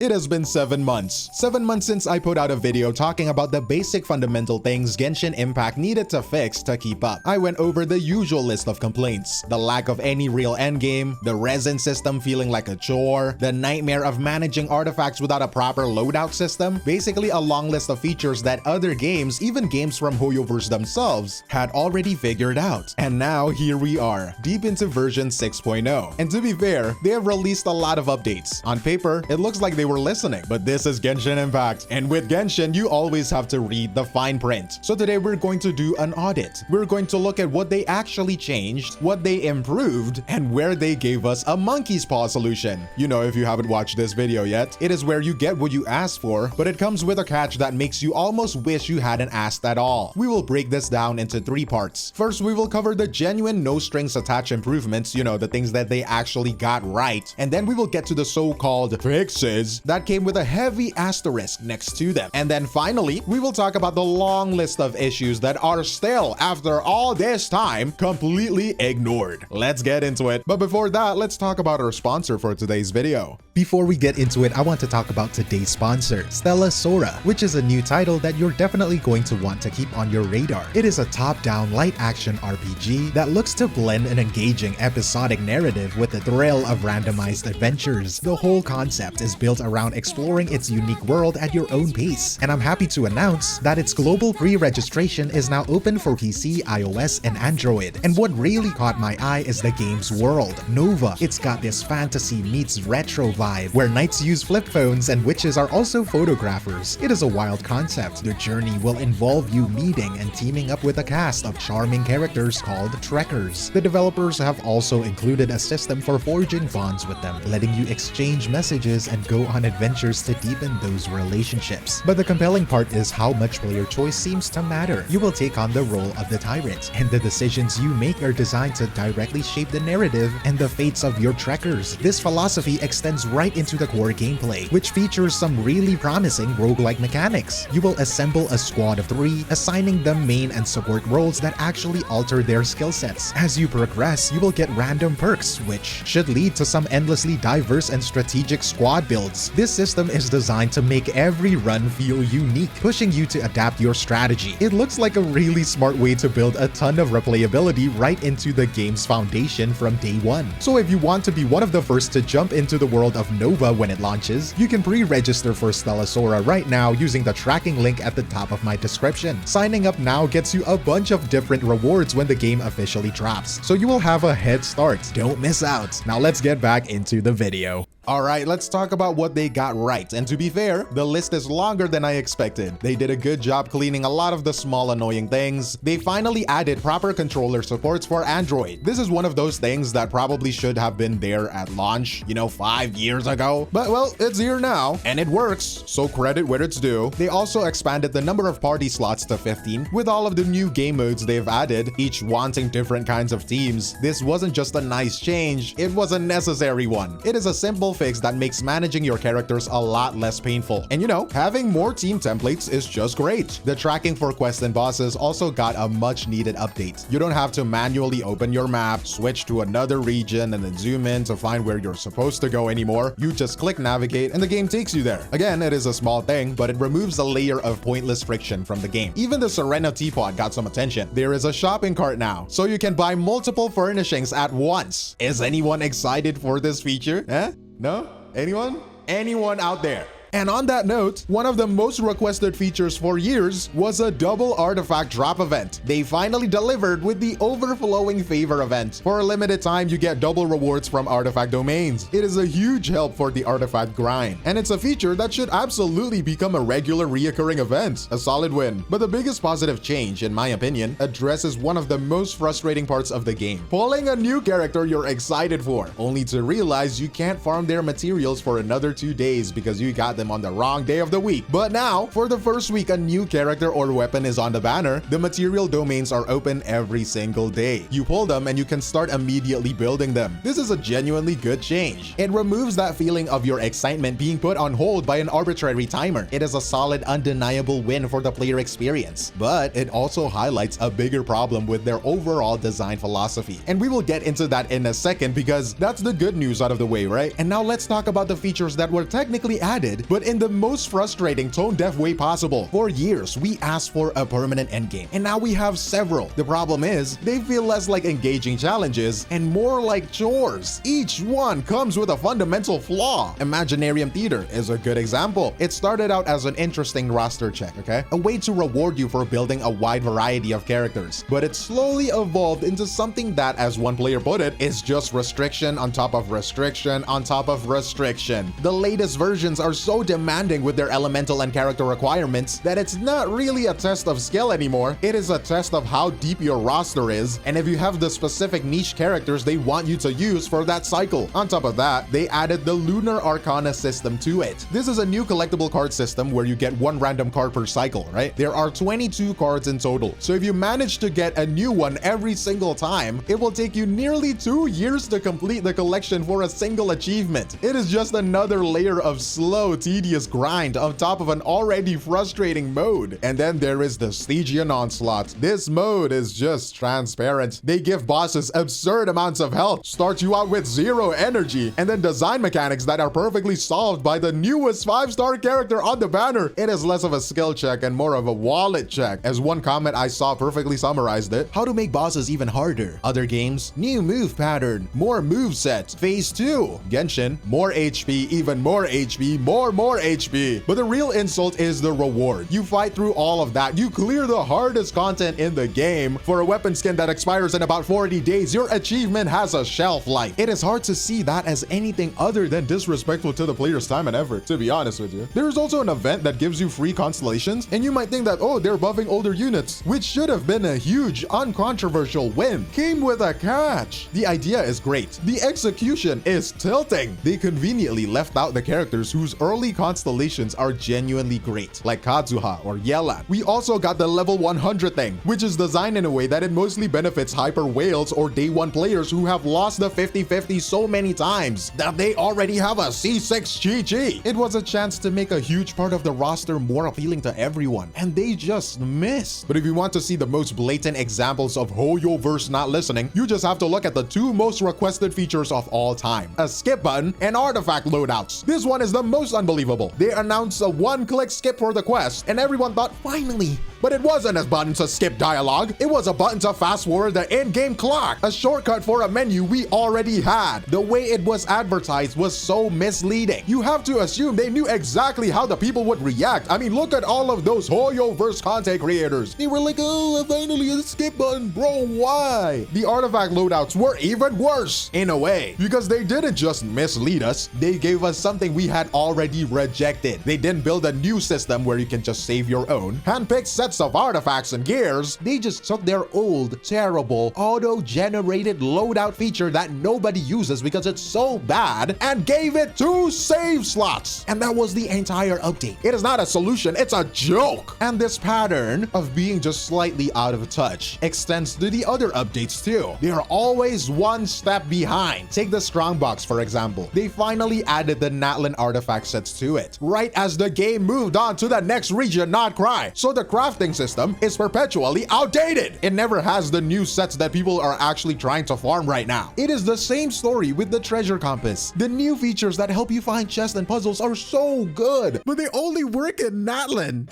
It has been 7 months. 7 months since I put out a video talking about the basic fundamental things Genshin Impact needed to fix to keep up. I went over the usual list of complaints: the lack of any real endgame, the resin system feeling like a chore, the nightmare of managing artifacts without a proper loadout system, basically a long list of features that other games, even games from HoYoverse themselves, had already figured out. And now here we are, deep into version 6.0. And to be fair, they have released a lot of updates. On paper, it looks like they were listening, but this is Genshin Impact. And with Genshin, you always have to read the fine print. So today we're going to do an audit. We're going to look at what they actually changed, what they improved, and where they gave us a monkey's paw solution. You know, if you haven't watched this video yet, it is where you get what you asked for, but it comes with a catch that makes you almost wish you hadn't asked at all. We will break this down into 3 parts. First, we will cover the genuine no strings attached improvements, you know, the things that they actually got right. And then we will get to the so-called fixes that came with a heavy asterisk next to them. And then finally, we will talk about the long list of issues that are still, after all this time, completely ignored. Let's get into it. But before that, let's talk about our sponsor for today's video. Before we get into it, I want to talk about today's sponsor, 𝗖cie𝗽𝗆𝗆𝗵𝗁, which is a new title that you're definitely going to want to keep on your radar. It is a top-down light action RPG that looks to blend an engaging episodic narrative with the thrill of randomized adventures. The whole concept is built around exploring its unique world at your own pace, and I'm happy to announce that its global pre-registration is now open for PC, iOS, and Android. And what really caught my eye is the game's world, Nova. It's got this fantasy meets retro vibe, where knights use flip phones and witches are also photographers. It is a wild concept. The journey will involve you meeting and teaming up with a cast of charming characters called Trekkers. The developers have also included a system for forging bonds with them, letting you exchange messages and go on adventures to deepen those relationships. But the compelling part is how much player choice seems to matter. You will take on the role of the tyrant, and the decisions you make are designed to directly shape the narrative and the fates of your Trekkers. This philosophy extends right into the core gameplay, which features some really promising roguelike mechanics. You will assemble a squad of 3, assigning them main and support roles that actually alter their skill sets. As you progress, you will get random perks, which should lead to some endlessly diverse and strategic squad builds. This system is designed to make every run feel unique, pushing you to adapt your strategy. It looks like a really smart way to build a ton of replayability right into the game's foundation from day one. So if you want to be one of the first to jump into the world of Nova when it launches, you can pre-register for 𝗖cie𝗽𝗆𝗆𝗵𝗁 right now using the tracking link at the top of my description. Signing up now gets you a bunch of different rewards when the game officially drops, so you will have a head start. Don't miss out. Now let's get back into the video. Alright, let's talk about what they got right, and to be fair, the list is longer than I expected. They did a good job cleaning a lot of the small annoying things. They finally added proper controller supports for Android. This is one of those things that probably should have been there at launch, you know, 5 years ago. But well, it's here now, and it works, so credit where it's due. They also expanded the number of party slots to 15, with all of the new game modes they've added, each wanting different kinds of teams. This wasn't just a nice change, it was a necessary one. It is a simple fix that makes managing your characters a lot less painful. And you know, having more team templates is just great. The tracking for quests and bosses also got a much needed update. You don't have to manually open your map, switch to another region, and then zoom in to find where you're supposed to go anymore. You just click navigate and the game takes you there. Again, it is a small thing, but it removes a layer of pointless friction from the game. Even the Serena teapot got some attention. There is a shopping cart now, so you can buy multiple furnishings at once. Is anyone excited for this feature? No? Anyone? Anyone out there? And on that note, one of the most requested features for years was a double artifact drop event. They finally delivered with the overflowing favor event. For a limited time, you get double rewards from artifact domains. It is a huge help for the artifact grind, and it's a feature that should absolutely become a regular reoccurring event. A solid win. But the biggest positive change, in my opinion, addresses one of the most frustrating parts of the game. Pulling a new character you're excited for, only to realize you can't farm their materials for another 2 days because you got the them on the wrong day of the week. But now, for the first week a new character or weapon is on the banner, the material domains are open every single day. You pull them and you can start immediately building them. This is a genuinely good change. It removes that feeling of your excitement being put on hold by an arbitrary timer. It is a solid, undeniable win for the player experience. But it also highlights a bigger problem with their overall design philosophy. And we will get into that in a second because that's the good news out of the way, right? And now let's talk about the features that were technically added, but in the most frustrating, tone-deaf way possible. For years, we asked for a permanent endgame, and now we have several. The problem is, they feel less like engaging challenges and more like chores. Each one comes with a fundamental flaw. Imaginarium Theater is a good example. It started out as an interesting roster check, okay? A way to reward you for building a wide variety of characters. But it slowly evolved into something that, as one player put it, is just restriction on top of restriction on top of restriction. The latest versions are so demanding with their elemental and character requirements that it's not really a test of skill anymore. It is a test of how deep your roster is and if you have the specific niche characters they want you to use for that cycle. On top of that, they added the Lunar Arcana system to it. This is a new collectible card system where you get one random card per cycle, right? There are 22 cards in total. So if you manage to get a new one every single time, it will take you nearly 2 years to complete the collection for a single achievement. It is just another layer of slow, tedious grind on top of an already frustrating mode. And then there is the Stygian Onslaught. This mode is just transparent. They give bosses absurd amounts of health, start you out with 0 energy, and then design mechanics that are perfectly solved by the newest 5-star character on the banner. It is less of a skill check and more of a wallet check. As one comment I saw perfectly summarized it: how to make bosses even harder. Other games, new move pattern, more moveset. Phase 2, Genshin, more HP, even more HP, more HP. But the real insult is the reward. You fight through all of that, you clear the hardest content in the game. For a weapon skin that expires in about 40 days, your achievement has a shelf life. It is hard to see that as anything other than disrespectful to the player's time and effort, to be honest with you. There is also an event that gives you free constellations, and you might think that, oh, they're buffing older units, which should have been a huge, uncontroversial win. Came with a catch. The idea is great. The execution is tilting. They conveniently left out the characters whose early constellations are genuinely great, like Kazuha or Yelan. We also got the level 100 thing, which is designed in a way that it mostly benefits hyper whales or day 1 players who have lost the 50-50 so many times that they already have a 𝗖cie𝗽𝗆𝗆𝗵𝗁. It was a chance to make a huge part of the roster more appealing to everyone, and they just missed. But if you want to see the most blatant examples of HoYoverse not listening, you just have to look at the 2 most requested features of all time: a skip button and artifact loadouts. This one is the most unbelievable. They announced a 1-click skip for the quest, and everyone thought, finally. But it wasn't a button to skip dialogue. It was a button to fast forward the in-game clock, a shortcut for a menu we already had. The way it was advertised was so misleading. You have to assume they knew exactly how the people would react. I mean, look at all of those HoYoverse content creators. They were like, oh, finally a skip button, bro, why? The artifact loadouts were even worse, in a way, because they didn't just mislead us, they gave us something we had already rejected. They didn't build a new system where you can just save your own handpicked sets of artifacts and gears. They just took their old, terrible, auto-generated loadout feature that nobody uses because it's so bad and gave it 2 save slots. And that was the entire update. It is not a solution, it's a joke. And this pattern of being just slightly out of touch extends to the other updates too. They are always one step behind. Take the Strongbox, for example. They finally added the Natlan artifact sets to it, right as the game moved on to the next region, not Cry. So the crafting system is perpetually outdated. It never has the new sets that people are actually trying to farm right now. It is the same story with the treasure compass. The new features that help you find chests and puzzles are so good, but they only work in Natlan.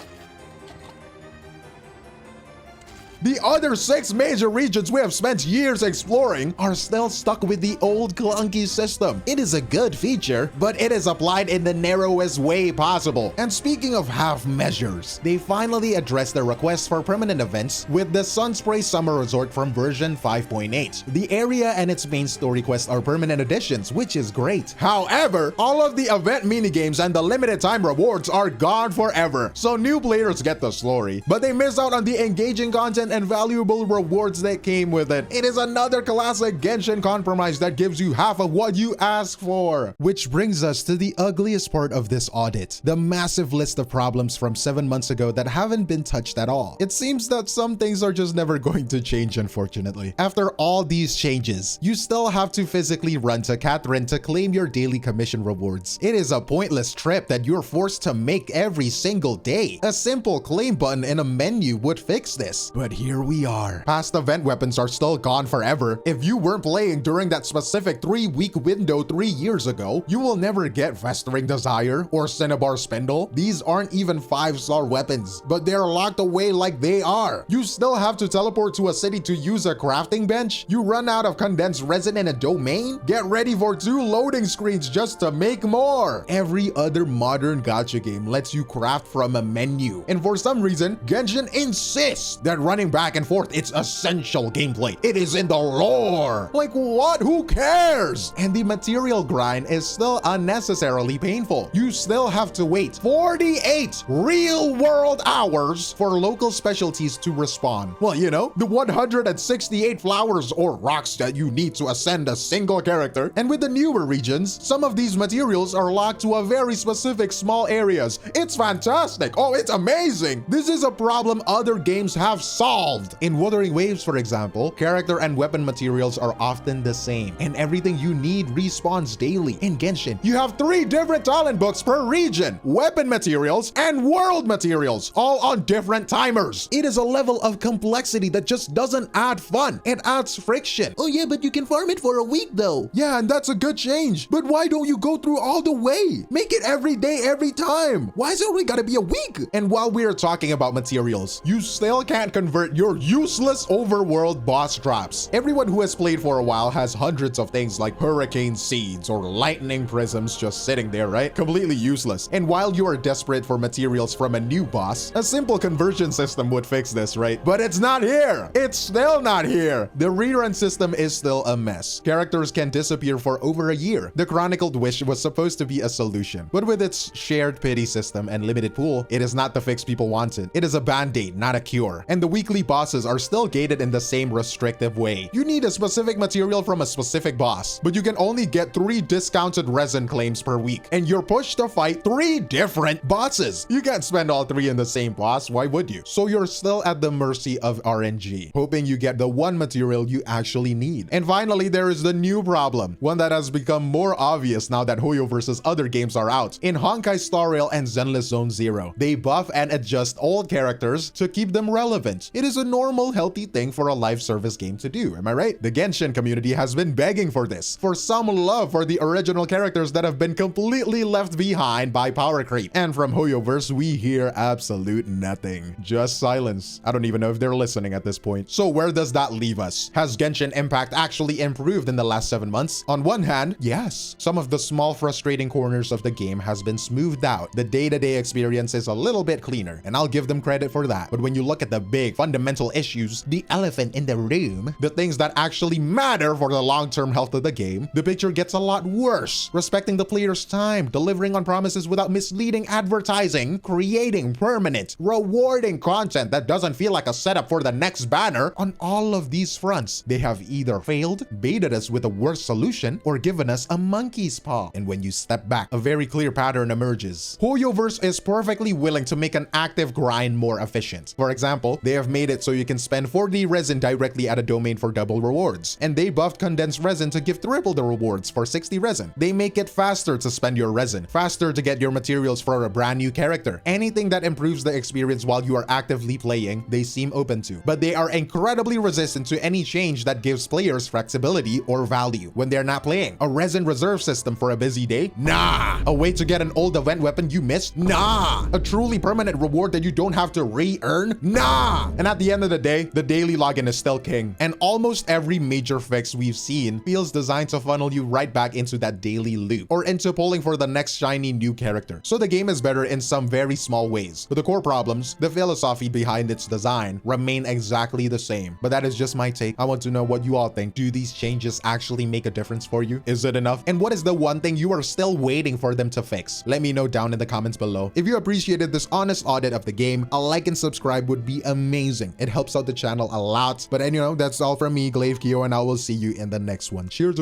The other 6 major regions we have spent years exploring are still stuck with the old clunky system. It is a good feature, but it is applied in the narrowest way possible. And speaking of half measures, they finally addressed the request for permanent events with the Sunspray Summer Resort from version 5.8. The area and its main story quests are permanent additions, which is great. However, all of the event minigames and the limited time rewards are gone forever. So new players get the story, but they miss out on the engaging content content and valuable rewards that came with it. It is another classic Genshin compromise that gives you half of what you ask for. Which brings us to the ugliest part of this audit, the massive list of problems from 7 months ago that haven't been touched at all. It seems that some things are just never going to change, unfortunately. After all these changes, you still have to physically run to Catherine to claim your daily commission rewards. It is a pointless trip that you're forced to make every single day. A simple claim button in a menu would fix this. But here we are. Past event weapons are still gone forever. If you weren't playing during that specific 3-week window 3 years ago, you will never get Festering Desire or Cinnabar Spindle. These aren't even 5-star weapons, but they're locked away like they are. You still have to teleport to a city to use a crafting bench. You run out of condensed resin in a domain. Get ready for 2 loading screens just to make more. Every other modern gacha game lets you craft from a menu, and for some reason, Genshin insists that running back and forth it's essential gameplay. It is in the lore. Like what? Who cares? And the material grind is still unnecessarily painful. You still have to wait 48 real-world hours for local specialties to respawn. Well, you know, the 168 flowers or rocks that you need to ascend a single character. And with the newer regions, some of these materials are locked to a very specific small areas. It's fantastic. Oh, it's amazing. This is a problem other games have solved. In Wuthering Waves, for example, character and weapon materials are often the same, and everything you need respawns daily. In Genshin, you have 3 different talent books per region, weapon materials and world materials, all on different timers. It is a level of complexity that just doesn't add fun. It adds friction. Oh yeah, but you can farm it for a week though. Yeah, and that's a good change. But why don't you go through all the way? Make it every day, every time. Why is it only gotta be a week? And while we're talking about materials, you still can't convert your useless overworld boss drops. Everyone who has played for a while has hundreds of things like hurricane seeds or lightning prisms just sitting there, right? Completely useless. And while you are desperate for materials from a new boss, a simple conversion system would fix this, right? But it's not here. It's still not here. The rerun system is still a mess. Characters can disappear for over a year. The Chronicled Wish was supposed to be a solution, but with its shared pity system and limited pool, it is not the fix people wanted. It is a band-aid, not a cure. And the weekly bosses are still gated in the same restrictive way. You need a specific material from a specific boss, but you can only get 3 discounted resin claims per week, and you're pushed to fight 3 different bosses. You can't spend all 3 in the same boss, why would you? So you're still at the mercy of RNG, hoping you get the one material you actually need. And finally, there is the new problem, one that has become more obvious now that HoYoverse's other games are out. In Honkai Star Rail and Zenless Zone Zero, they buff and adjust old characters to keep them relevant. It is a normal, healthy thing for a live service game to do, am I right? The Genshin community has been begging for this, for some love for the original characters that have been completely left behind by power creep. And from HoYoverse, we hear absolute nothing. Just silence. I don't even know if they're listening at this point. So where does that leave us? Has Genshin Impact actually improved in the last 7 months? On one hand, yes. Some of the small frustrating corners of the game has been smoothed out. The day-to-day experience is a little bit cleaner, and I'll give them credit for that. But when you look at the big fundamental issues, the elephant in the room, the things that actually matter for the long-term health of the game, the picture gets a lot worse. Respecting the player's time, delivering on promises without misleading advertising, creating permanent, rewarding content that doesn't feel like a setup for the next banner. On all of these fronts, they have either failed, baited us with a worse solution, or given us a monkey's paw. And when you step back, a very clear pattern emerges. HoYoverse is perfectly willing to make an active grind more efficient. For example, they have made it so you can spend 40 resin directly at a domain for double rewards, and they buffed condensed resin to give triple the rewards for 60 resin. They make it faster to spend your resin, faster to get your materials for a brand new character. Anything that improves the experience while you are actively playing, they seem open to. But they are incredibly resistant to any change that gives players flexibility or value when they're not playing. A resin reserve system for a busy day? Nah. A way to get an old event weapon you missed? Nah. A truly permanent reward that you don't have to re-earn? Nah. And at the end of the day, the daily login is still king. And almost every major fix we've seen feels designed to funnel you right back into that daily loop, or into pulling for the next shiny new character. So the game is better in some very small ways, but the core problems, the philosophy behind its design, remain exactly the same. But that is just my take. I want to know what you all think. Do these changes actually make a difference for you? Is it enough? And what is the one thing you are still waiting for them to fix? Let me know down in the comments below. If you appreciated this honest audit of the game, a like and subscribe would be amazing. amazing. It helps out the channel a lot. But you know, that's all from me, 𝗖𝗆𝗆𝗵𝗁, and I will see you in the next one. Cheers!